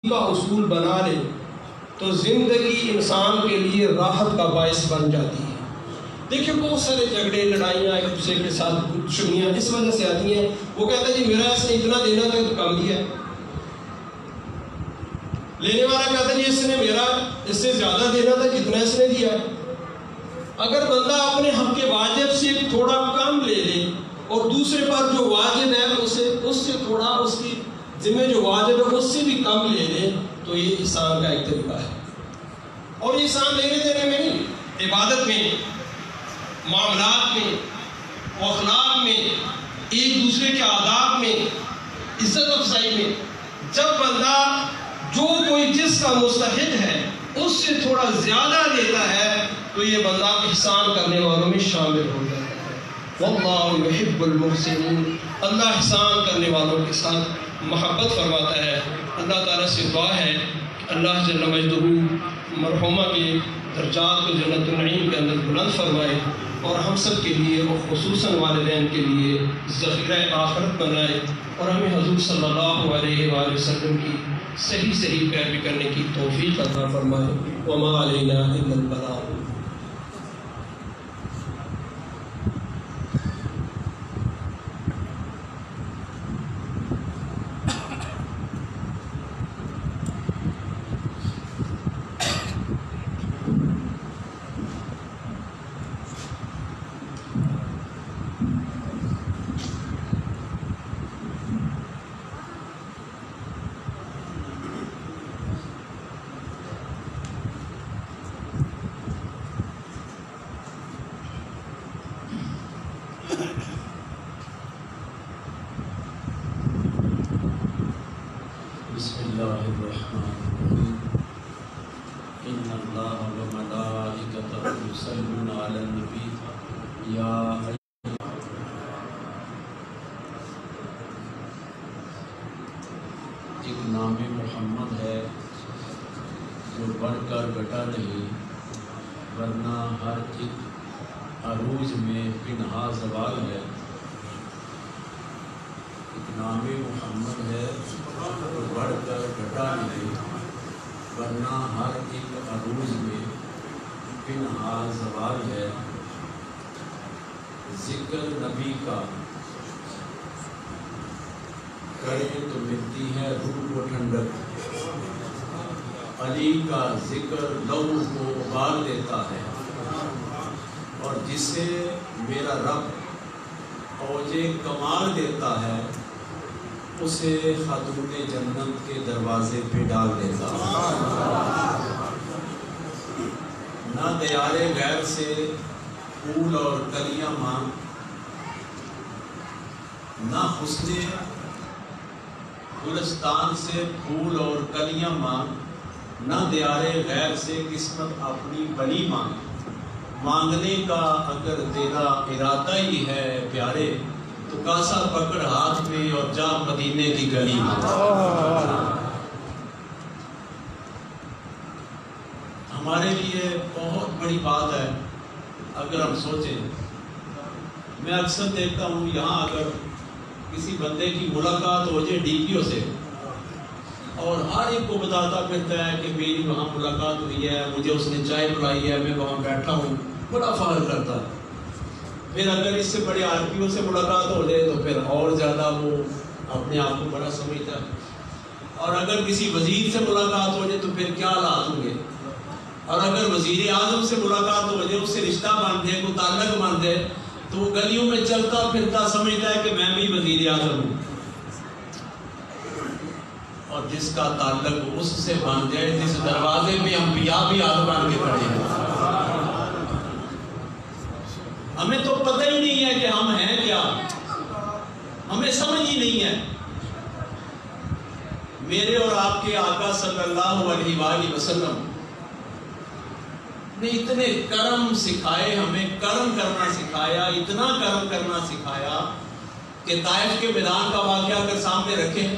کا اصول بنا لے تو زندگی انسان کے لیے راحت کا باعث بن جاتی ہے۔ دیکھیں بہت سارے جھگڑے لڑائیاں ایک دوسرے کے ساتھ دشمنیاں اس وجہ سے آتی ہیں، وہ کہتا ہے جی میرا اس نے اتنا دینا تھا تو کم دیا، لینے والا کہتا ہے جی اس نے میرا اس سے زیادہ دینا تھا جتنا اس نے دیا۔ اگر بندہ اپنے حق کے واجب سے تھوڑا کم لے لے اور دوسرے پر جو واجب ہے اس سے تھوڑا اس کی ذمہ جو واجب ہے اس سے بھی کم لے لے تو یہ احسان کا ایک طریقہ ہے۔ اور یہ احسان لینے دینے میں نہیں، عبادت میں، معاملات میں، اخلاق میں، ایک دوسرے کے آداب میں، عزت افزائی میں، جب بندہ جو کوئی جس کا مستحق ہے اس سے تھوڑا زیادہ دیتا ہے تو یہ بندہ احسان کرنے والوں میں شامل ہو جاتا ہے۔ واللہ یحب المحسنین، اللہ احسان کرنے والوں کے ساتھ محبت فرماتا ہے۔ اللہ تعالیٰ سے دعا ہے اللہ جل مجدہ مرحومہ کے درجات کو جنت النعیم کے اندر بلند فرمائے اور ہم سب کے لیے اور خصوصاً والدین کے لیے ذخیرہ آخرت بنائے اور ہمیں حضور صلی اللہ علیہ وآلہ وسلم کی صحیح پیروی کرنے کی توفیق عطا فرمائے۔ وما علینا الا البلاغ۔ بسم اللہ الرحمن الرحیم ان اللہ وملائکتہ یصلون علی النبی یا ایک نام محمد ہے جو بڑھ کر گھٹا نہیں، ورنہ ہر ایک عروج میں پنہا زوال ہے۔ ایک نام محمد ہے جو بڑھ کر گھٹا نہیں، ورنہ ہر ایک عروج میں پنہا زوال ہے۔ ذکر نبی کا کرے تو ملتی ہے روح کو ٹھنڈک، علی کا ذکر لہو کو ابال دیتا ہے، اور جسے میرا رب اوج کمال دیتا ہے اسے خاتون جنت کے دروازے پہ ڈال دیتا ہے۔ نہ دیار غیر سے پھول اور کلیاں مانگ، نہ حسن گلستان سے پھول اور کلیاں مانگ، نہ دیار غیر سے قسمت اپنی بلی مانگ۔ مانگنے کا اگر تیرا ارادہ ہی ہے پیارے تو کاسا پکڑ ہاتھ میں اور جا مدینے کی گلی میں۔ ہمارے لیے بہت بڑی بات ہے اگر ہم سوچیں۔ میں اکثر دیکھتا ہوں یہاں اگر کسی بندے کی ملاقات ہو جائے ڈی پی او سے اور ہر ایک کو بتاتا پھرتا ہے کہ میری وہاں ملاقات ہوئی ہے، مجھے اس نے چائے پلائی ہے، میں وہاں بیٹھا ہوں، بڑا فخر کرتا ہے۔ پھر اگر اس سے بڑے آر پی او سے ملاقات ہو جائے تو پھر اور زیادہ وہ اپنے آپ کو بڑا سمجھتا ہے، اور اگر کسی وزیر سے ملاقات ہو جائے تو پھر کیا حالات ہوں گے، اور اگر وزیر اعظم سے ملاقات ہو جائے، اس سے رشتہ بن جائے، کوئی تعلق بن جائے تو وہ گلیوں میں چلتا پھرتا سمجھتا ہے کہ میں بھی وزیر اعظم ہوں۔ اور جس کا تعلق اس سے بن جائے جس دروازے پہ انبیاء بھی ہاتھ باندھ کے کھڑے ہیں، ہمیں تو پتہ ہی نہیں ہے کہ ہم ہیں کیا، ہمیں سمجھ ہی نہیں ہے۔ میرے اور آپ کے آقا صلی اللہ علیہ وآلہ وسلم نے اتنے کرم سکھائے، ہمیں کرم کرنا سکھایا، اتنا کرم کرنا سکھایا کہ طائف کے میدان کا واقعہ اگر سامنے رکھیں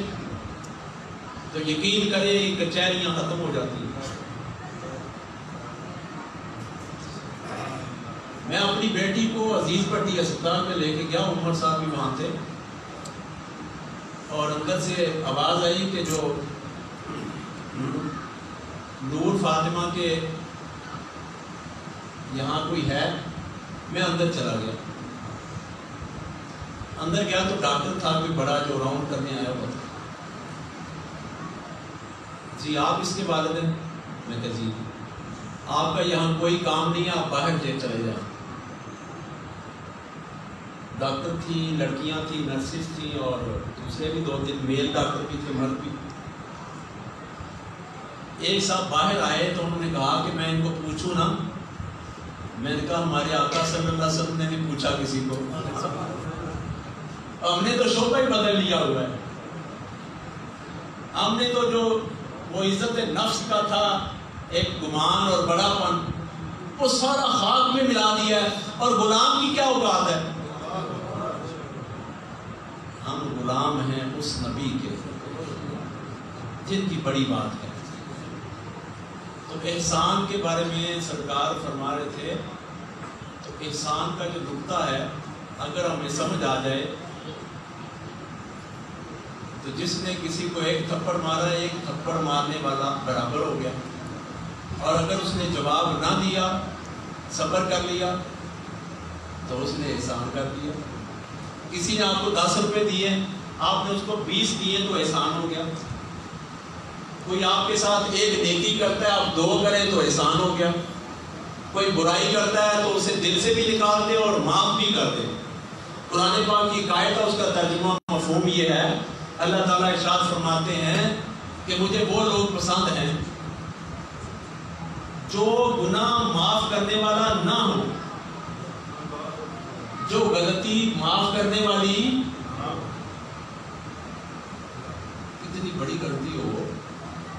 تو یقین کریں کچہریاں ختم ہو جاتی ہیں۔ میں اپنی بیٹی کو عزیز پٹی اسپتال میں لے کے گیا، عمر صاحب بھی وہاں تھے، اور اندر سے آواز آئی کہ جو نور فاطمہ کے یہاں کوئی ہے؟ میں اندر چلا گیا. اندر گیا تو ڈاکٹر تھا کوئی بڑا جو راؤنڈ کرنے آیا ہوا تھا. جی آپ اس کے والد ہیں؟ میں کہا جی. آپ کا یہاں کوئی کام نہیں ہے, آپ باہر چلے جائیں. ڈاکٹر تھی, لڑکیاں تھیں, نرسز تھیں, اور دوسرے بھی 2-3 میل ڈاکٹر بھی تھے, مرد بھی. ایک صاحب باہر آئے تو انہوں نے کہا کہ میں ان کو پوچھوں نا. میں نے کہا ہمارے آقا صلی اللہ علیہ وسلم نے بھی پوچھا کسی کو, ہم نے تو شعبہ ہی بدل لیا ہوا ہے. ہم نے تو جو وہ عزت نفس کا تھا, ایک گمان اور بڑا پن, وہ سارا خاک میں ملا دیا ہے. اور غلام کی کیا اوقات ہے؟ ہم غلام ہیں اس نبی کے جن کی بڑی بات ہے. تو احسان کے بارے میں سرکار فرما رہے تھے. تو احسان کا جو نقطہ ہے اگر ہمیں سمجھ آ جائے تو جس نے کسی کو 1 تھپڑ مارا, 1 تھپڑ مارنے والا برابر ہو گیا. اور اگر اس نے جواب نہ دیا, صبر کر لیا, تو اس نے احسان کر دیا. کسی نے آپ کو 10 روپے دیے, آپ نے اس کو 20 دیے تو احسان ہو گیا. کوئی آپ کے ساتھ 1 نیکی کرتا ہے, آپ 2 کریں تو احسان ہو گیا. کوئی برائی کرتا ہے تو اسے دل سے بھی نکال دے اور معاف بھی کر دے. قرآن پاک کی آیت ہے, اس کا ترجمہ مفہوم یہ ہے, اللہ تعالیٰ ارشاد فرماتے ہیں کہ مجھے وہ لوگ پسند ہیں جو گناہ معاف کرنے والا نہ ہو, جو غلطی معاف کرنے والی, اتنی بڑی غلطی ہو,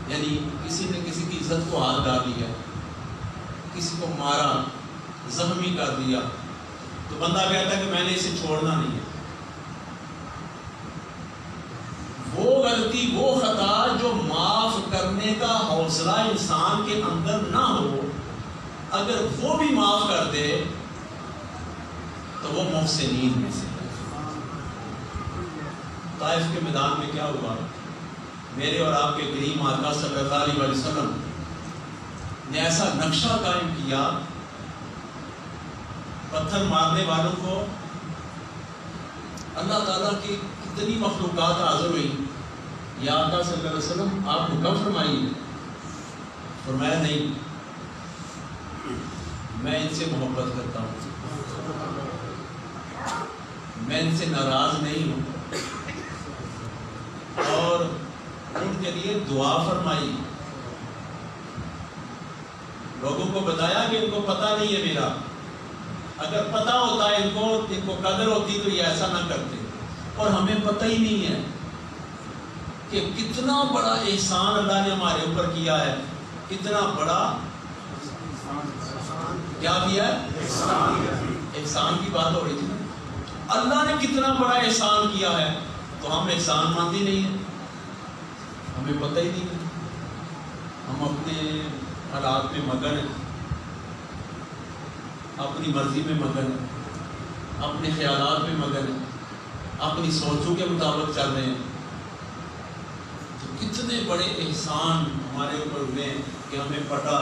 یعنی کسی نے کسی کی عزت کو ہاتھ ڈال دیا, کسی کو مارا, زخمی کر دیا, تو بندہ کہتا ہے کہ میں نے اسے چھوڑنا نہیں ہے. وہ غلطی, وہ خطا جو معاف کرنے کا حوصلہ انسان کے اندر نہ ہو, اگر وہ بھی معاف کر دے تو وہ محسنین میں سے. طائف کے میدان میں کیا ہوا؟ میرے اور آپ کے کریم آقا صلی اللہ علیہ وسلم نے ایسا نقشہ قائم کیا, پتھر مارنے والوں کو اللہ تعالیٰ کی کتنی مخلوقات حاضر ہوئی. یا آقا صلی اللہ علیہ وسلم آپ حکم فرمائیے. فرمایا نہیں, میں ان سے محبت کرتا ہوں, میں ان سے ناراض نہیں ہوں, اور ان کے لیے دعا فرمائی. لوگوں کو بتایا کہ ان کو پتہ نہیں ہے میرا, اگر پتہ ہوتا ہے ان کو قدر ہوتی تو یہ ایسا نہ کرتے. اور ہمیں پتہ ہی نہیں ہے کہ کتنا بڑا احسان اللہ نے ہمارے اوپر کیا ہے. کتنا بڑا کیا کیا ہے؟ احسان کی بات ہو رہی تھی. اللہ نے کتنا بڑا احسان کیا ہے, تو ہم احسان مند ہی نہیں ہیں, ہمیں پتہ ہی نہیں ہے. ہم اپنے حالات میں مگن ہیں, اپنی مرضی میں مگن ہیں, اپنے خیالات میں مگن ہیں, اپنی سوچوں کے مطابق چل رہے ہیں. تو کتنے بڑے احسان ہمارے اوپر ہوئے ہیں کہ ہمیں پتہ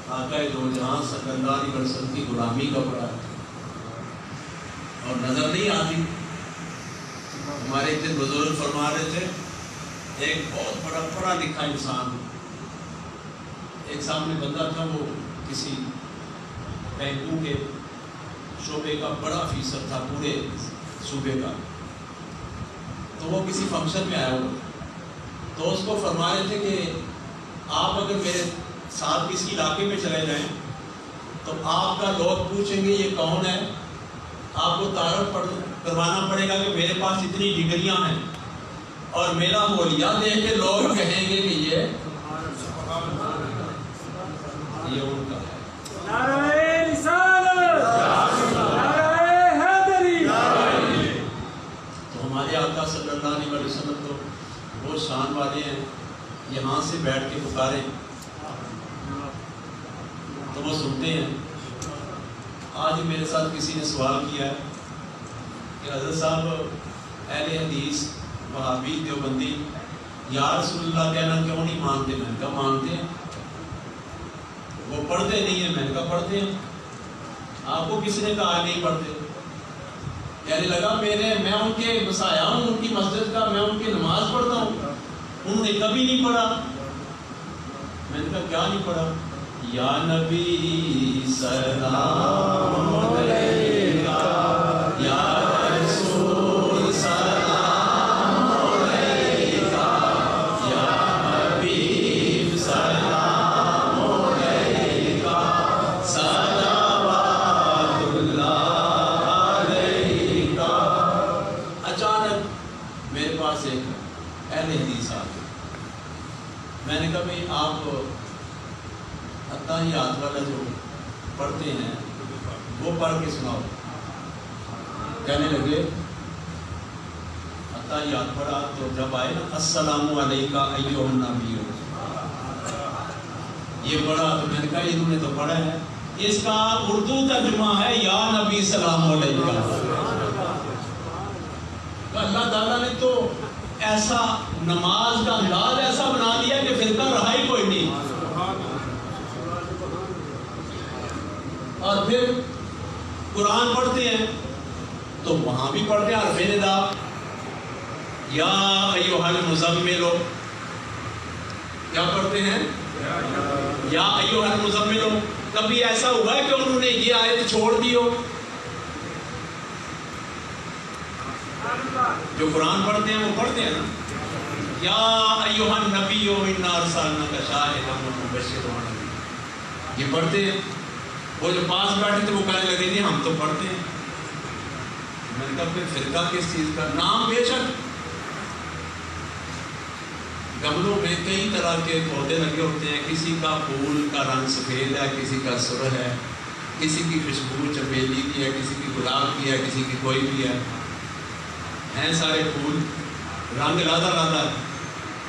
آقا دو جہاں صلی اللہ علیہ وسلم کی غلامی کا پڑا ہے اور نظر نہیں آتی. ہمارے اتنے بزرگ فرما رہے تھے, ایک بہت بڑا پڑھا لکھا انسان, ایک سامنے بندہ تھا, وہ کسی بینکوں کے شعبے کا بڑا افیسر تھا پورے صوبے کا. تو وہ کسی فنکشن میں آیا ہوا, تو اس کو فرما رہے تھے کہ آپ اگر میرے ساتھ کسی علاقے میں چلے جائیں تو آپ کا لوگ پوچھیں گے یہ کون ہے, آپ کو تعارف کروانا پڑے گا کہ میرے پاس اتنی ڈگریاں ہیں, اور میرا حولیہ دیکھ کے لوگ کہیں گے کہ یہ ان کا ہے. نعرہ رسالت، نعرہ حیدری. تو ہمارے آقا صلی اللہ علیہ وسلم تو وہ شان والے ہیں, یہاں سے بیٹھ کے پکارے تو وہ سنتے ہیں. آج میرے ساتھ کسی نے سوال کیا ہے کہ حضرت صاحب اہل حدیث وہابی دیوبندی یا رسول اللہ کہنا کیوں نہیں مانتے؟ میں نے کہا مانتے ہیں۔ وہ پڑھتے نہیں ہیں؟ میں نے کہا پڑھتے ہیں۔ آپ کو کس نے کہا نہیں پڑھتے؟ کہنے لگا میں ان کے مسایا ہوں ان کی مسجد کا، میں ان کی نماز پڑھتا ہوں، انہوں نے کبھی نہیں پڑھا۔ میں نے کہا کیا نہیں پڑھا؟ یا نبی سلام علیکہ، یا رسول سلام علیکہ، یا حبیب سلام علیکہ، صلوات اللہ علیکہ۔ اچانک میرے پاس ایک اہل حدیث آ گئی۔ میں نے کہا بھائی آپ اتحیات والا جو پڑھتے ہیں وہ پڑھ کے سناؤ۔ کہنے لگے اتحیات پڑھا تو جب آئے نا السلام علیکہ ایھا النبی، یہ پڑھا تو میں نے کہا انہوں نے تو پڑھا ہے، اس کا اردو ترجمہ ہے یا نبی سلام علیکہ۔ اللہ تعالیٰ نے تو ایسا نماز کا انداز ایسا بنا دیا کہ فرقہ رہا ہی کوئی نہیں۔ اور پھر قرآن پڑھتے ہیں تو وہاں بھی پڑھتے ہیں حرف ندا، یا ایھا المزمل، کیا پڑھتے ہیں؟ یا ایھا المزمل۔ کبھی ایسا ہوا ہے کہ انہوں نے یہ آیت چھوڑ دی ہو؟ جو قرآن پڑھتے ہیں وہ پڑھتے ہیں نا، یا ایھا النبی انا ارسلناک شاہدا ومبشرا ونذیرا، یہ پڑھتے ہیں۔ وہ جو پاس بیٹھے تھے وہ کہنے لگے جی ہم تو پڑھتے ہیں۔ میں نے کہا پھر فرقہ کس چیز کا؟ نام بے شک گملوں میں کئی طرح کے پودے لگے ہوتے ہیں، کسی کا پھول کا رنگ سفید ہے، کسی کا سرخ ہے، کسی کی خوشبو چمیلی کی ہے، کسی کی گلاب کی ہے، کسی کی کوئی بھی ہے، ہیں سارے پھول، رنگ لادا لادا ہے۔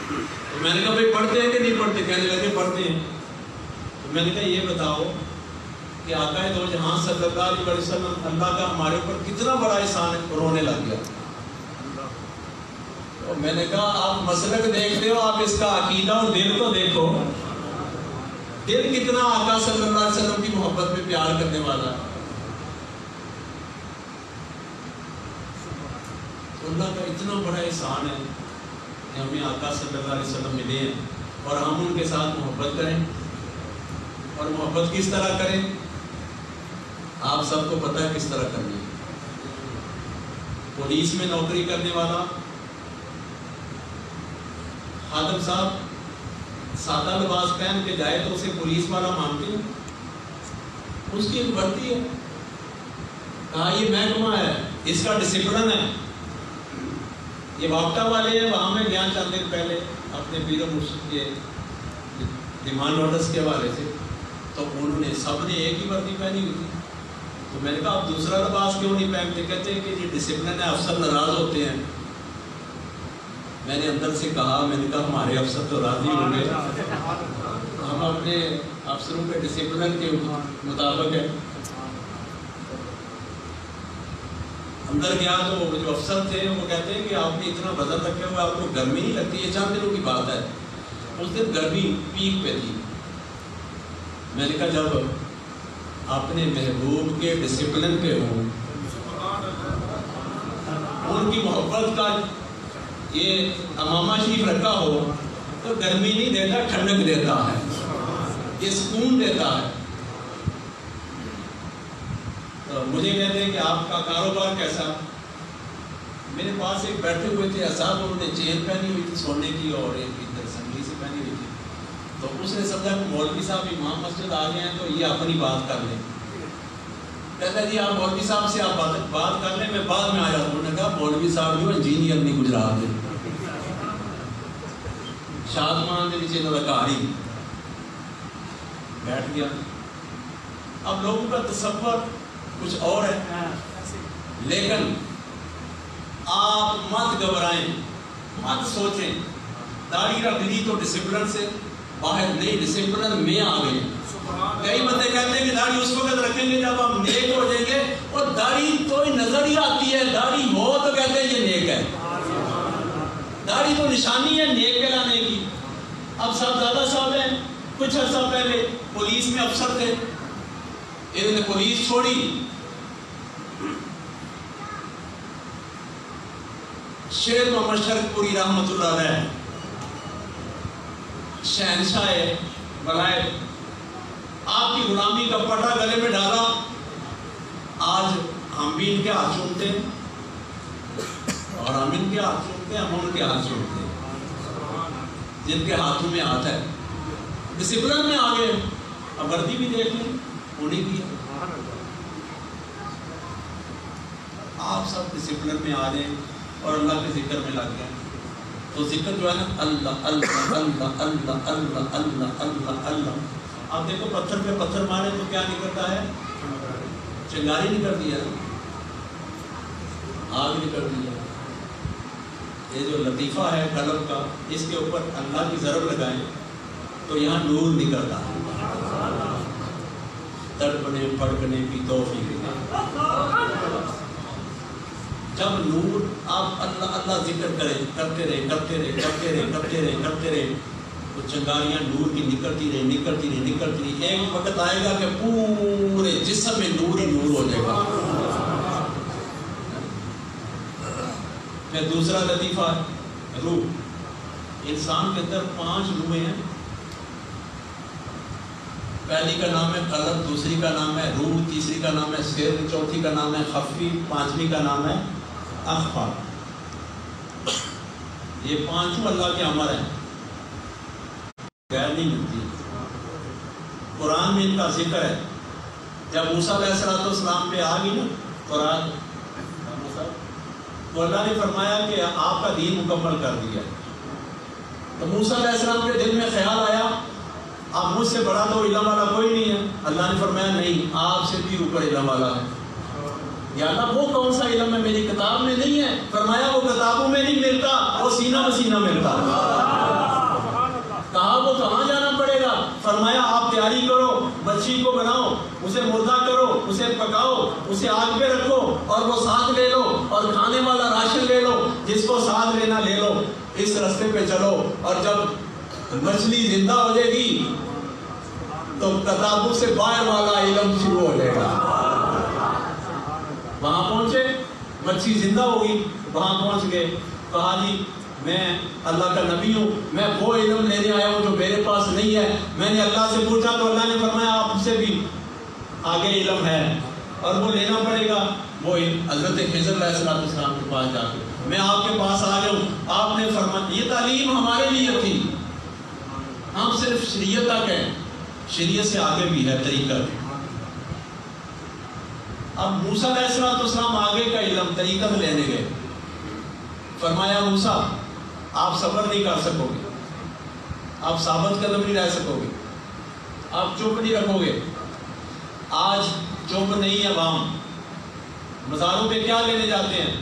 تو میں نے کہا بھائی پڑھتے ہیں کہ نہیں پڑھتے؟ کہنے لگے پڑھتے ہیں۔ تو میں نے کہا یہ بتاؤ کہ آقا دو جہاں صلی اللہ علیہ وسلم اللہ کا ہمارے اوپر کتنا بڑا احسان ہے۔ رونے لگ گیا۔ تو میں نے کہا آپ مسلک دیکھتے ہو، آپ اس کا عقیدہ اور دل تو دیکھو، دل کتنا آقا صلی اللہ علیہ وسلم کی محبت میں پیار کرنے والا ہے۔ اللہ کا اتنا بڑا احسان ہے کہ ہمیں آقا صلی اللہ علیہ وسلم ملے ہیں اور ہم ان کے ساتھ محبت کریں۔ اور محبت کس طرح کریں؟ آپ سب کو پتہ ہے کس طرح کرنی ہے۔ پولیس میں نوکری کرنے والا خادم صاحب سادہ لباس پہن کے جائے تو اسے پولیس والا مانتے ہیں؟ اس کی ایک وردی ہے، کہا یہ محکمہ ہے، اس کا ڈسپلن ہے۔ یہ واپٹا والے ہیں، وہاں میں گیا چند دن پہلے اپنے پیر و مرشد کے ڈیمانڈ نوٹس کے حوالے سے، تو انہوں نے سب نے ایک ہی وردی پہنی ہوئی تھی۔ تو میں نے کہا آپ دوسرا لباس کیوں نہیں پہنتے؟ کہتے ہیں کہ یہ ڈسپلن ہے، افسر ناراض ہوتے ہیں۔ میں نے اندر سے کہا، میں نے کہا ہمارے افسر تو راضی ہوں گے، ہم اپنے افسروں کے ڈسپلن کے مطابق ہے۔ اندر گیا تو وہ جو افسر تھے وہ کہتے ہیں کہ آپ نے اتنا وزن رکھے ہوئے، آپ کو گرمی نہیں لگتی؟ یہ چند دنوں کی بات ہے، اس دن گرمی پیک پہ تھی۔ میں نے کہا جب اپنے محبوب کے ڈسپلن پہ ہوں، ان کی محبت کا یہ امامہ شریف رکھا ہو تو گرمی نہیں دیتا، ٹھنڈک دیتا ہے، یہ سکون دیتا ہے۔ تو مجھے کہتے ہیں کہ آپ کا کاروبار کیسا؟ میرے پاس ایک بیٹھے ہوئے تھے صاحب، انہوں نے چین پہنی ہوئی تھی سونے کی اور ایک ادھر سنگلی سے پہنی ہوئی تھی۔ تو اس نے سمجھا کہ مولوی صاحب امام مسجد آ گئے ہیں تو یہ اپنی بات کر لیں۔ کہتا جی آپ مولوی صاحب سے آپ بات کر لیں، میں بعد میں آ جاتا ہوں۔ انہوں نے کہا مولوی صاحب جو انجینئر نہیں گجرات ہے، شادمان کے نیچے نلکاری بیٹھ گیا۔ اب لوگوں کا تصور کچھ اور ہے، لیکن آپ مت گھبرائیں، مت سوچیں۔ داڑھی رکھ لی تو ڈسپلن سے باہر نہیں، ڈسپلن میں آ گئے۔ کئی بندے کہتے ہیں کہ داڑھی اس وقت رکھیں گے جب ہم نیک ہو جائیں گے، اور داڑھی تو نظر ہی آتی ہے، داڑھی ہو تو کہتے ہیں یہ نیک ہے۔ داڑھی تو نشانی ہے نیک کہلانے کی. اب صاحب زیادہ صاحب ہیں, کچھ عرصہ پہلے پولیس میں افسر تھے, انہوں نے پولیس چھوڑی, شیر محمد شرک پوری رحمت اللہ علیہ شہنشاہ ولایت, آپ کی غلامی کا پٹا گلے میں ڈالا. آج ہم بھی ان کے ہاتھ چومتے ہیں اور ہم ان کے ہاتھ چومتے ہیں, ہم ان کے ہاتھ چومتے ہیں جن کے ہاتھوں میں ہاتھ ہے. ڈسپلن میں آگے اب وردی بھی دیکھ لیں انہیں کی. آپ سب ڈسپلن میں آ جائیں اور اللہ کے ذکر میں لگ گئے تو ذکر جو ہے نا اللہ اللہ اللہ اللہ اللہ اللہ اللہ اللہ. آپ دیکھو پتھر پہ پتھر مارے تو کیا نکلتا ہے؟ چنگاری نکلتی ہے, آگ نکلتی ہے. یہ جو لطیفہ ہے قلم کا, اس کے اوپر اللہ کی ضرب لگائیں تو یہاں نور نکلتا ہے. تڑپنے پھڑکنے کی توفیق جب نور آپ اللہ اللہ ذکر کریں, کرتے رہے کرتے رہے کرتے رہے کرتے رہے کرتے رہے تو چنگاریاں نور کی نکلتی رہے نکلتی رہے نکلتی رہی. ایک وقت آئے گا کہ پورے جسم میں نور ہی نور ہو جائے گا. پھر دوسرا لطیفہ روح. انسان کے اندر 5 روحیں ہیں. پہلی کا نام ہے قلب, دوسری کا نام ہے روح, تیسری کا نام ہے سر, چوتھی کا نام ہے خفی, 5ویں کا نام ہے اخفا. یہ 5 اللہ کے امر ہیں, غیر نہیں ملتی. قرآن میں ان کا ذکر ہے. جب موسیٰ علیہ السلام پہ آ گئی نا قرآن, تو اللہ نے فرمایا کہ آپ کا دین مکمل کر دیا. تو موسیٰ علیہ السلام کے دل میں خیال آیا اب مجھ سے بڑا تو علم والا کوئی نہیں ہے. اللہ نے فرمایا نہیں, آپ سے بھی اوپر علم والا ہے. یا اللہ وہ کون سا علم ہے میری کتاب میں نہیں ہے؟ فرمایا وہ کتابوں میں نہیں ملتا, وہ سینہ بسینہ ملتا. کہا وہ کہاں جانا پڑے گا؟ فرمایا آپ تیاری کرو, مچھی کو بناؤ, اسے مردہ کرو, اسے پکاؤ, اسے آگ پہ رکھو اور وہ ساتھ لے لو, اور کھانے والا راشن لے لو, جس کو ساتھ لینا لے لو, اس راستے پہ چلو. اور جب مچھلی زندہ ہو جائے گی تو کتابوں سے باہر والا علم شروع ہو جائے گا. وہاں پہنچے, مچھی زندہ ہوگی, وہاں پہنچ گئے. کہا جی میں اللہ کا نبی ہوں, میں وہ علم لینے آیا ہوں جو میرے پاس نہیں ہے. میں نے اللہ سے پوچھا تو اللہ نے فرمایا آپ سے بھی آگے علم ہے اور وہ لینا پڑے گا. وہ حضرت خضر علیہ السلام کے پاس جا کے میں آپ کے پاس آ گیا ہوں. آپ نے فرمایا یہ تعلیم ہمارے لیے تھی, ہم صرف شریعت تک ہیں, شریعت سے آگے بھی ہے طریقہ. اب موسیٰ علیہ السلام آگے کا علم طریقت لینے گئے. فرمایا موسیٰ آپ صبر نہیں کر سکو گے, آپ ثابت قدم نہیں رہ سکو گے, آپ چپ نہیں رکھو گے. آج چپ نہیں ہے عوام. مزاروں پہ کیا لینے جاتے ہیں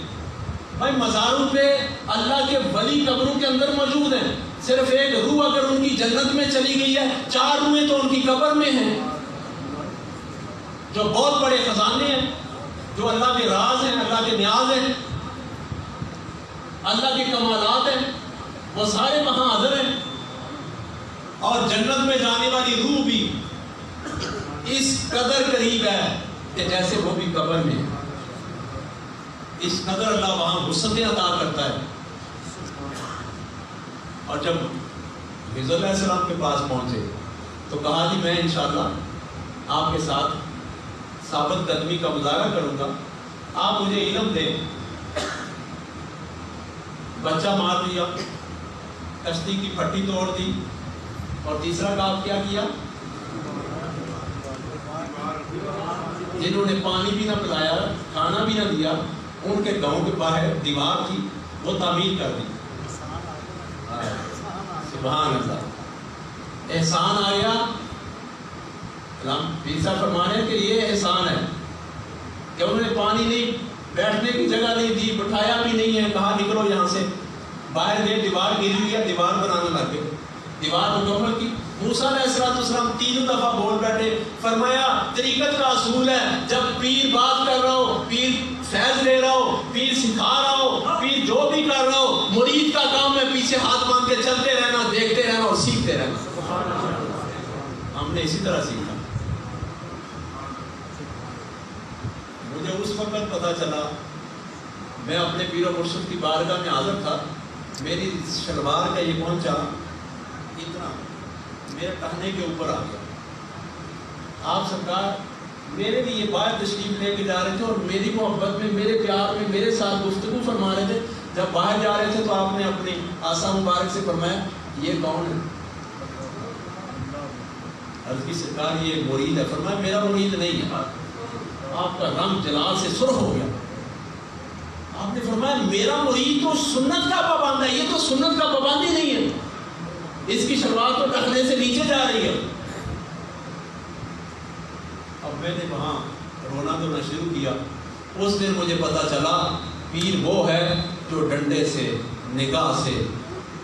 بھائی؟ مزاروں پہ اللہ کے ولی قبروں کے اندر موجود ہیں. صرف ایک روح اگر ان کی جنت میں چلی گئی ہے, 4 روحیں تو ان کی قبر میں ہیں, جو بہت بڑے خزانے ہیں, جو اللہ کے راز ہیں, اللہ کے نیاز ہیں, اللہ کے کمالات ہیں, وہ سارے وہاں حاضر ہیں. اور جنت میں جانے والی روح بھی اس قدر قریب ہے کہ جیسے وہ بھی قبر میں ہے. اس قدر اللہ وہاں وسعتیں عطا کرتا ہے. اور جب خضر علیہ السلام کے پاس پہنچے تو کہا جی میں انشاءاللہ آپ کے ساتھ ثابت قدمی کا مظاہرہ کروں گا, آپ مجھے علم دیں. بچہ مار دیا, کشتی کی پھٹی توڑ دی, اور تیسرا کام کیا کیا؟ جنہوں نے پانی بھی نہ پلایا, کھانا بھی نہ دیا, ان کے گاؤں کے باہر دیوار تھی وہ تعمیر کر دی. سبحان اللہ, احسان آ گیا. پیر صاحب فرمانے کہ یہ احسان ہے کہ انہوں نے پانی نہیں, بیٹھنے کی جگہ نہیں دی, بٹھایا بھی نہیں ہے, کہا نکلو یہاں سے. باہر گئے, دیوار گری ہوئی ہے, دیوار بنانے لگ گئے, دیوار مکمل کی. موسیٰ علیہ السلام 3 دفعہ بول بیٹھے. فرمایا طریقت کا اصول ہے, جب پیر بات کر رہا ہو, پیر فیض لے رہا ہو, پیر سکھا رہا ہو, پیر جو بھی کر رہا ہو, مرید کا کام ہے چلتے رہنا، دیکھتے رہنا اور سیکھتے رہنا. ہم نے اسی طرح سیکھا. مجھے اس وقت پتا چلا، میں اپنے پیر و مرشد کی بارگاہ میں حاضر تھا، میری شلوار کا یہ پہنچا اتنا میرے ٹہنے کے اوپر آ گیا. آپ سرکار میرے لیے یہ باہر تشریف لے کے جا رہے تھے اور میری محبت میں، میرے پیار میں میرے ساتھ گفتگو فرما رہے تھے. جب باہر جا رہے تھے تو آپ نے اپنی آسا مبارک سے فرمایا یہ کون ہے؟ عرض کی سرکار یہ مرید ہے. فرمایا میرا مرید نہیں ہے. آپ کا رنگ جلال سے سرخ ہو گیا. آپ نے فرمایا میرا مرید تو سنت کا پابند ہے، یہ تو سنت کا پابند ہی نہیں ہے، اس کی شلوار تو ٹخنے سے نیچے جا رہی ہے. اب میں نے وہاں رونا دھونا شروع کیا. اس دن مجھے پتا چلا پیر وہ ہے جو ڈنڈے سے، نگاہ سے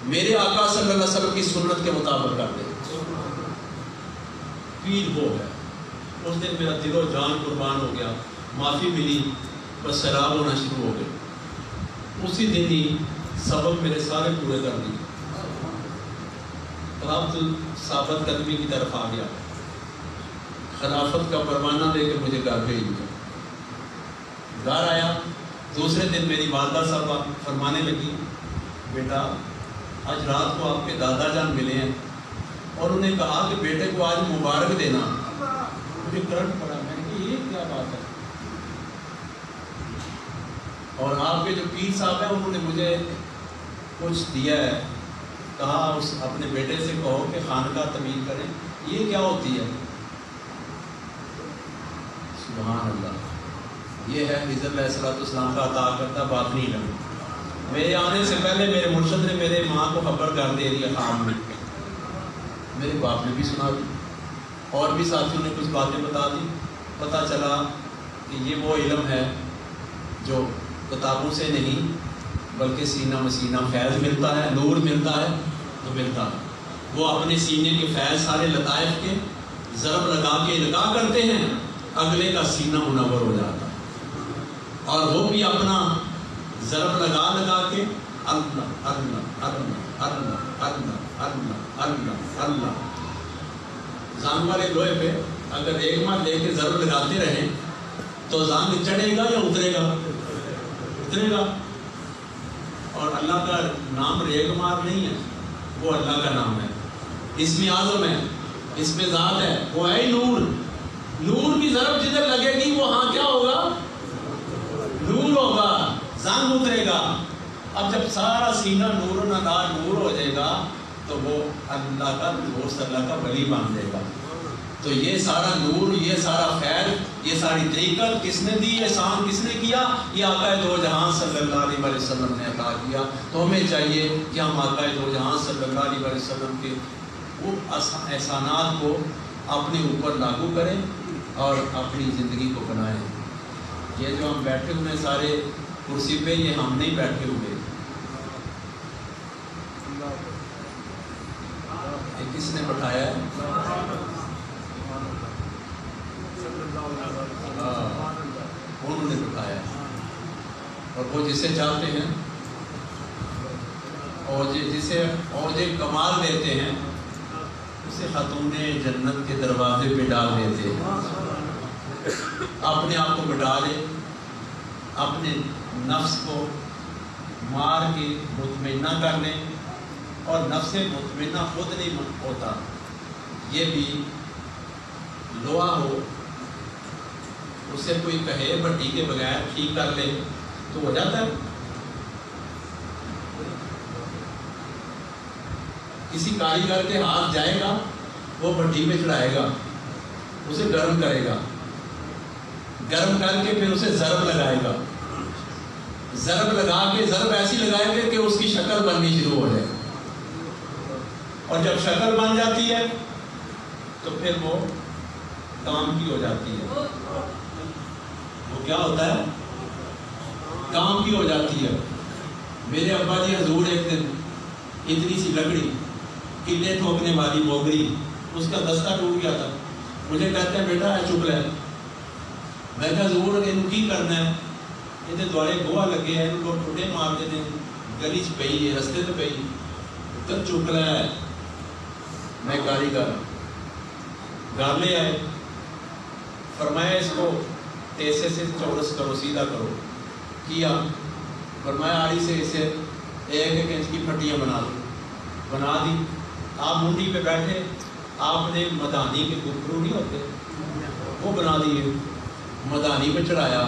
میرے آقا صلی اللہ علیہ وسلم کی سنت کے مطابق کر دے. پیر وہ ہے. اس دن میرا دل و جان قربان ہو گیا، معافی ملی، بس سیراب ہونا شروع ہو گئے. اسی دن ہی سبق میرے سارے پورے کر دیے. اب تو ثابت قدمی کی طرف آ گیا. خلافت کا پروانہ دے کے مجھے گھر بھیج دیا. گھر آیا، دوسرے دن میری والدہ صاحبہ فرمانے لگی بیٹا آج رات کو آپ کے دادا جان ملے ہیں اور انہیں کہا کہ بیٹے کو آج مبارک دینا. مجھے کرنٹ پڑا. میں نے کہا یہ کیا بات ہے؟ اور آپ کے جو پیر صاحب ہیں انہوں نے مجھے کچھ دیا ہے، کہا اس اپنے بیٹے سے کہو کہ خانقاہ تعمیر کریں. یہ کیا ہوتی ہے؟ سبحان اللہ. یہ ہے خضر علیہ السلام کا عطا کرتا باطنی علم. میرے آنے سے پہلے میرے مرشد نے میرے ماں کو خبر کر دے دیا خواب میں. میرے باپ نے بھی سنا دی اور بھی ساتھیوں نے کچھ باتیں بتا دی. پتہ چلا کہ یہ وہ علم ہے جو کتابوں سے نہیں بلکہ سینہ مسینہ فیض ملتا ہے، نور ملتا ہے تو ملتا ہے. وہ اپنے سینے کے فیض سارے لطائف کے ضرب لگا کے القاء کرتے ہیں، اگلے کا سینہ منور ہو جاتا ہے. اور وہ بھی اپنا ضرب لگا کے اللہ اللہ اللہ اللہ اللہ اللہ اللہ اللہ. زنگ والے لوہے پہ اگر ایک مار لے کے ضرب لگاتے رہیں تو زنگ چڑھے گا یا اترے گا؟ اترے گا. اور اللہ کا نام ریگ مار نہیں ہے، وہ اللہ کا نام ہے، اس میں اعظم ہے، اس میں ذات ہے، وہ ہے نور. نور کی ضرب جدھر لگے گی وہاں کیا ہوگا؟ نور ہوگا، زنگ اترے گا. اب جب سارا سینہ نور و نگار نور ہو جائے گا تو وہ اللہ کا دوست، اللہ کا ولی بن جائے گا. تو یہ سارا نور، یہ سارا خیر، یہ ساری طریقت کس نے دی، احسان کس نے کیا؟ یہ آقا دو جہاں صلی اللہ علیہ وسلم نے عطا کیا. تو ہمیں چاہیے کہ ہم آقا دو جہاں صلی اللہ علیہ وسلم کے وہ احسانات کو اپنے اوپر لاگو کریں اور اپنی زندگی کو بنائیں. یہ جو ہم بیٹھے ہوئے سارے کرسی پہ، یہ ہم نہیں بیٹھے ہوئے، یہ کس نے بٹھایا ہے؟ انہوں نے بٹھایا ہے. اور وہ جسے چاہتے ہیں اور جسے اوج کمال دیتے ہیں اسے خاتون جنت کے دروازے پہ ڈال دیتے ہیں. اپنے آپ کو بٹا لے، اپنے نفس کو مار کے مطمئنہ کر لیں. اور نفس مطمئنہ خود نہیں ہوتا، یہ بھی لوہا ہو اسے کوئی کہے بھٹی کے بغیر ٹھیک کر لے تو ہو جاتا ہے. کسی کاریگر کے ہاتھ جائے گا، وہ بھٹی میں چڑھائے گا، اسے گرم کرے گا، گرم کر کے پھر اسے ضرب لگائے گا، ضرب لگا کے ضرب ایسی لگائے گا کہ اس کی شکل بننی شروع ہو جائے. اور جب شکل بن جاتی ہے تو پھر وہ کام کی ہو جاتی ہے. وہ کیا ہوتا ہے؟ کام کی ہو جاتی ہے. میرے ابا جی حضور ایک دن اتنی سی لکڑی، کلے ٹھوکنے والی موگری، اس کا دستہ ٹوٹ گیا تھا. مجھے کہتے ہیں بیٹا چپ لے. میں کہا حضور انہوں کی کرنا ہے؟ یہ دوڑے گوہا لگے ہیں، ان کو ٹوٹے مارتے ہیں، گلی چ پئی ہے، رستے تو پئی. تو چک رہا ہے میں کاریگر گھر لے آئے فرمایا اس کو ایسے سے چورس کرو سیدھا کرو کیا فرمایا آڑی سے اسے 1-1 انچ کی پھٹیاں بنا دو بنا دی آپ منڈی پہ بیٹھے آپ نے مدانی کے گھنگرو نہیں ہوتے وہ بنا دیے مدانی پہ چڑھایا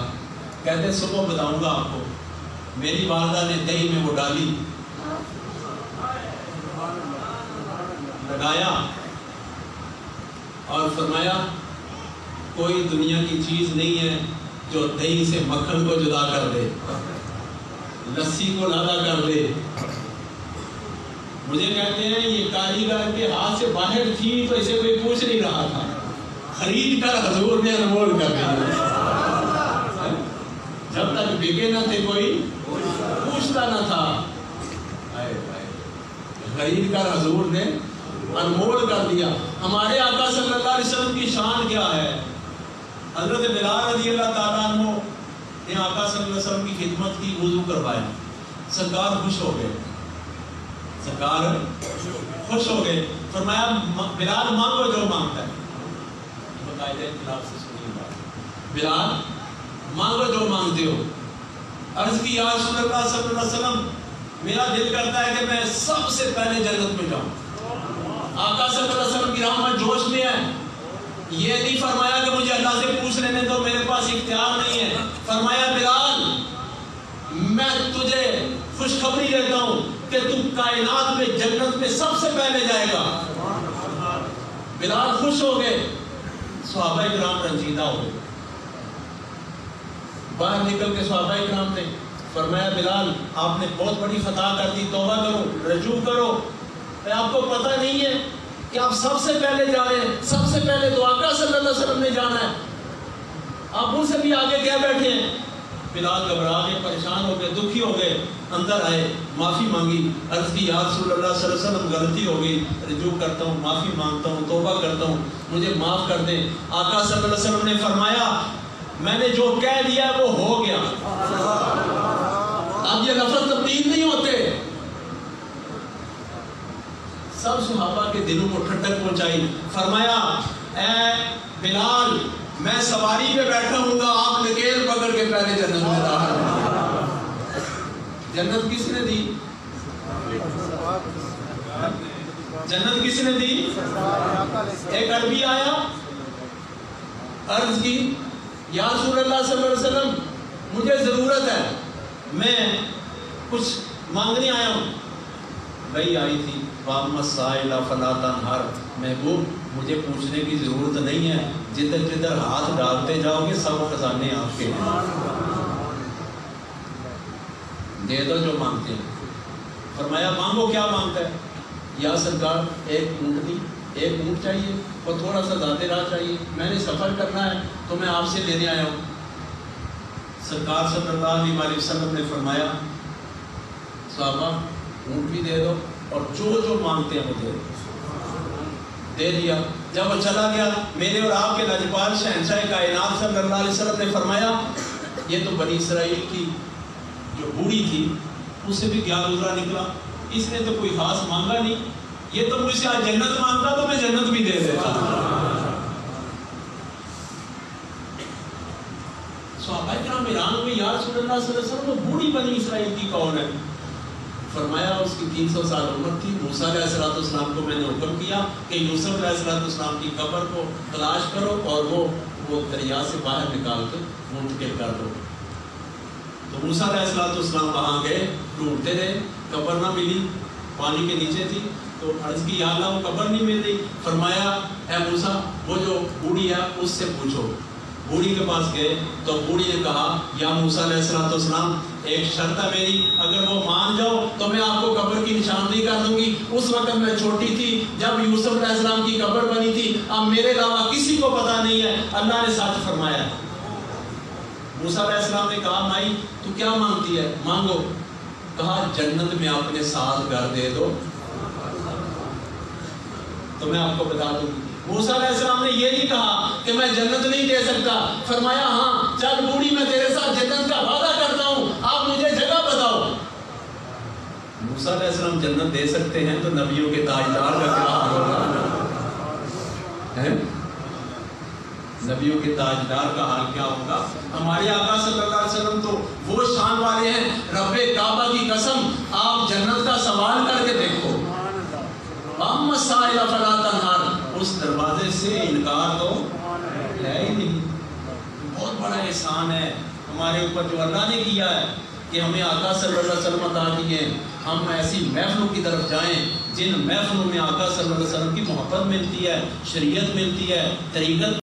کہتے صبح بتاؤں گا آپ کو میری والدہ نے دہی میں وہ ڈالی لگایا اور فرمایا کوئی دنیا کی چیز نہیں ہے جو دہی سے مکھن کو جدا کر دے لسی کو لادا کر دے مجھے کہتے ہیں یہ کاریگر کے ہاتھ سے باہر تھی تو اسے کوئی پوچھ نہیں رہا تھا خرید کر حضور نے انمول کر دیا جب تک بکے نہ تھے کوئی پوچھتا نہ تھا خرید کر حضور نے انمول کر دیا ہمارے آقا صلی اللہ علیہ وسلم کی شان کیا ہے حضرت بلال رضی اللہ تعالیٰ عنہ نے آقا صلی اللہ علیہ وسلم کی خدمت کی وضو کروایا سرکار خوش ہو گئے سرکار خوش ہو گئے فرمایا بلال مانگو جو مانگتا ہے باقاعدہ اختلاف سے سنیے بات بلال مانگو جو مانگتے ہو عرض کی یا رسول اللہ صلی اللہ علیہ وسلم میرا دل کرتا ہے کہ میں سب سے پہلے جنت میں جاؤں آقا صلی اللہ علیہ وسلم کی رحمت جوش میں ہے یہ نہیں فرمایا کہ مجھے اللہ سے پوچھ لینے تو میرے پاس اختیار نہیں ہے فرمایا بلال میں تجھے خوشخبری دیتا ہوں کہ تم کائنات میں جنت میں سب سے پہلے جائے گا بلال خوش ہو گئے صحابہ کرام رنجیدہ ہو گئے باہر نکل کے صحابہ کرام نے فرمایا بلال آپ نے بہت بڑی خطا کر دی توبہ کرو رجوع کرو آپ کو پتہ نہیں ہے کہ آپ سب سے پہلے جا رہے ہیں سب سے پہلے تو آقا صلی اللہ علیہ وسلم نے جانا ہے آپ ان سے بھی آگے کیا بیٹھے ہیں بلال گھبرا گئے پریشان ہو گئے دکھی ہو گئے اندر آئے معافی مانگی عرض کی یا رسول اللہ صلی اللہ علیہ وسلم غلطی ہو گئی رجوع کرتا ہوں معافی مانگتا ہوں توبہ کرتا ہوں مجھے معاف کر دیں آقا صلی اللہ علیہ وسلم نے فرمایا میں نے جو کہہ دیا وہ ہو گیا اب یہ لفظ تبدیل نہیں ہوتے سب صحابہ کے دلوں کو ٹھنڈک پہنچائی فرمایا اے بلال میں سواری پہ بیٹھا ہوں گا آپ نکیل پکڑ کے پہلے جنت میں داخل جنت کس نے دی جنت کس نے دی ایک عربی آیا عرض کی یا رسول اللہ صلی اللہ علیہ وسلم مجھے ضرورت ہے میں کچھ مانگنے آیا ہوں بھائی آئی تھی وَأَمَّا السَّائِلَ فَلَا تَنْهَرْ محبوب مجھے پوچھنے کی ضرورت نہیں ہے جدھر جدھر ہاتھ ڈالتے جاؤ گے سب خزانے آپ کے ہیں دے دو جو مانگتے ہیں فرمایا مانگو کیا مانگتا ہے یا سرکار ایک اونٹ دی ایک اونٹ چاہیے اور تھوڑا سا ذات راہ چاہیے میں نے سفر کرنا ہے تو میں آپ سے لینے آیا ہوں سرکار صلی اللہ علیہ وسلم نے فرمایا صحابہ اونٹ بھی دے دو اور جو جو مانگتے ہیں وہ دے دو دے دیا جب وہ چلا گیا میرے اور آپ کے لجپال شہنشاہ کائنات صلی اللہ علیہ وسلم نے فرمایا یہ تو بنی اسرائیل کی جو بوڑھی تھی اس سے بھی کیا گزرا نکلا اس نے تو کوئی خاص مانگا نہیں یہ تو مجھ سے آج جنت مانگتا تو میں جنت بھی دے دیتا صحابہ کرام حیران ہوئے یا رسول اللہ صلی اللہ علیہ وسلم وہ بوڑھی بنی اسرائیل کی کون ہے فرمایا اس کی 300 سال عمر تھی موسیٰ علیہ السلام کو میں نے حکم کیا کہ یوسف علیہ السلام کی قبر کو تلاش کرو اور وہ دریا سے باہر نکال کے منتقل کر دو تو موسیٰ علیہ السلام وہاں گئے ڈھونڈتے رہے قبر نہ ملی پانی کے نیچے تھی تو عرض کی یا اللہ وہ قبر نہیں مل رہی فرمایا اے موسیٰ وہ جو بوڑھی ہے اس سے پوچھو بوڑھی کے پاس گئے تو بوڑھی نے کہا یا موسیٰ علیہ السلام ایک شرط ہے میری اگر وہ مان جاؤ تو میں آپ کو قبر کی نشاندہی کر دوں گی اس وقت میں چھوٹی تھی جب یوسف علیہ السلام کی قبر بنی تھی اب میرے علاوہ کسی کو پتہ نہیں ہے اللہ نے سچ فرمایا موسیٰ علیہ السلام نے کہا مائی تو کیا مانگتی ہے مانگو کہا جنت میں اپنے ساتھ گھر دے دو تو میں آپ کو بتا دوں گی موسیٰ علیہ السلام نے یہ نہیں کہا کہ میں جنت نہیں دے سکتا فرمایا ہاں چل بوڑھی میں تیرے ساتھ جنت کا وعدہ کرتا ہوں آپ مجھے جگہ بتاؤ موسیٰ علیہ السلام جنت دے سکتے ہیں تو نبیوں کے تاجدار کا کیا حال ہوگا؟ نبیوں کے تاجدار کا حال کیا ہوگا؟ ہمارے آقا صلی اللہ علیہ وسلم تو وہ شان والے ہیں، رب کعبہ کی قسم آپ جنت کا سوال کر کے دیکھو، اما السائل فلا تنہر، اس دروازے سے انکار تو ہے ہی نہیں۔ بہت بڑا احسان ہے ہمارے اوپر جو اللہ نے کیا ہے کہ ہمیں آقا صلی اللہ علیہ وسلم عطا کیے ہیں۔ ہم ایسی محفلوں کی طرف جائیں جن محفلوں میں آقا صلی اللہ علیہ وسلم کی محبت ملتی ہے، شریعت ملتی ہے، طریقت